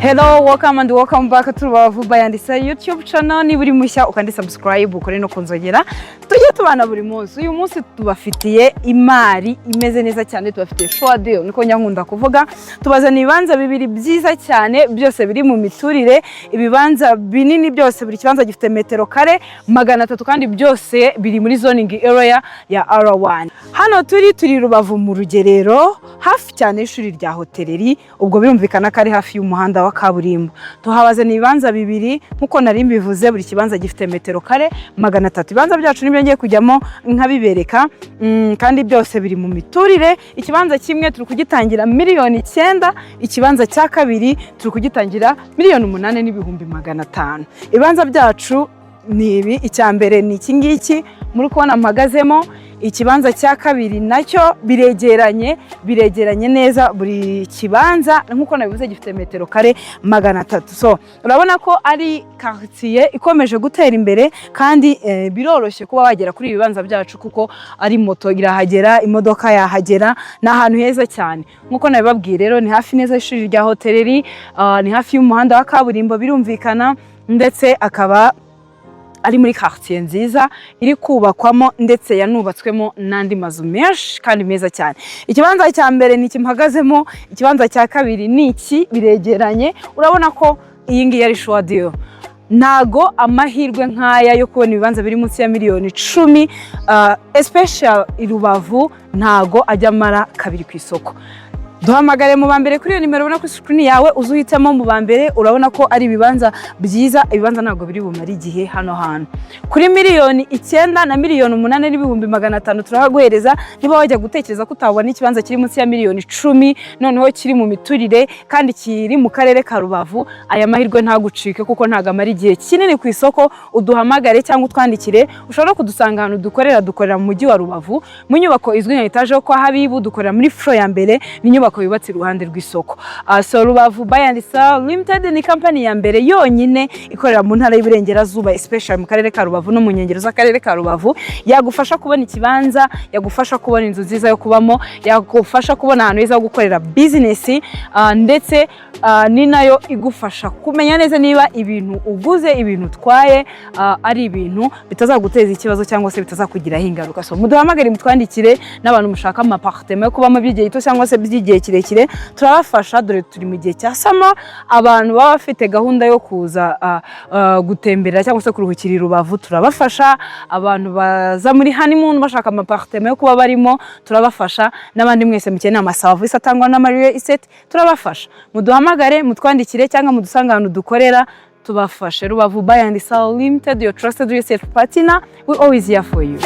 Hello, welcome and welcome back to Rubavu by Andisa YouTube channel. Ni buri mushya ukandi subscribe ukore no kunzogera. Tujye tubana buri munsi. Uyu munsi tubafitiye imari imeze neza cyane, tubafitiye show deal niko nyankunda kuvuga. Tubazana ibibanza bibiri byiza cyane, byose biri mu miturire. Ibibanza binini byose, buri kibanza gifite metero kare 300 kandi byose biri muri zoning area ya R1. Hano turi Rubavu mu Rugerero, hafi cyane ishuri rya hoteleri, ubwo birumvikana kari hafi y'umuhanda wa kaburimbo. Tuhabaze ni ibibanza bibiri nkuko nari mbivuze, buri kibanza gifite metero kare 300. Ibibanza byacu nibyo ngiye kujyamo nkabibereka, kandi byose biri mu miturire. Ikibanza kimwe turi kugitangira miliyoni 9, ikibanza cya kabiri turi kugitangira miliyoni 8,500. Ibibanza byacu ni ibi, icya mbere ni iki ngiki muri kubona mpagazemo. Ikibanza cya kabiri nacyo biregeranye neza, buri kibanza nkuko nabivuze gifite metero kare 300. So urabona ko ari quartier ikomeje gutera imbere, kandi biroroshye kuba wagera kuri ibibanza byacu kuko ari moto irahagera, imodoka yahagera, na ahantu heza cyane. Nkuko nabibabwiye rero ni hafi neza ishuri rya hoteleri, ni hafi y'umuhanda wa kaburimbo birumvikana, ndetse akaba ari muri quartier nziza iri kubakwamo ndetse yanubatswemo nandi mazu menshi kandi meza cyane. Ikibanza cya mbere ni kimpagazemo, ikibanza cya kabiri ni iki, biregeranye. Urabona ko iyi ngiyi ari show deal. Nago amahirwe nkaya yo kubona ibibanza biri munsi ya miliyoni 10, especially i Rubavu, nago ajya mara kabiri ku isoko. Duhamagare mu bambere kuri iyo nimero ubona ku screen yawe, uzuhitamo mu bambere. Urabona ko ari ibibanza byiza, ibibanza ntago biri bumara igihe hano hantu. Kuri miliyoni 9 na miliyoni 8,500 turahaguhereza. Niba wajya gutekereza ko utabona ikibanza kiri munsi ya miliyoni 10 noneho kiri mu miturire kandi kiri mu karere ka Rubavu, aya mahirwe ntagucike kuko ntago amara igihe kinini ku isoko. Uduhamagare cyangwa utwandikire. Ushobora kudusanga ahantu dukorera mu mujyi wa Rubavu, mu nyubako izwi nka etage yo kwa Habibu. Dukorera muri floor ya mbere, ko yubatse iruhande rw'isoko. So Rubavu by Andisa Limited ni company ya mbere yonyine ikorera mu ntara y'Iburengerazuba, especially mu karere ka Rubavu no mu nkengero z'akarere ka Rubavu. Yagufasha kubona ikibanza, yagufasha kubona inzu nziza yo kubamo, yagufasha kubona ahantu heza ho gukorera business, ndetse ni nayo igufasha kumenya neza niba ibintu uguze, ibintu twaye ari ibintu bitazaguteza ikibazo cyangwa se bitazakugiraho ingaruka. So muduhamagare, mutwandikire, n'abantu mushaka ama appartement yo kubamo by'igihe gito cyangwa se by'igihe kirekire turabafasha. Dore turi mu gihe cya sama, abantu baba bafite gahunda yo kuza gutembera cyangwa se kuruhukira i Rubavu turabafasha. Abantu baza muri honeymoon bashaka ama appartement yo kuba barimo turabafasha, n'abandi mwese mukeneye ama service atangwa na Marie Estate turabafasha. Muduhamagare, mutwandikire cyangwa mudusanga ahantu dukorera tubafashe. Rubavu by Andisa Limited, your trusted real estate partner, we always here for you.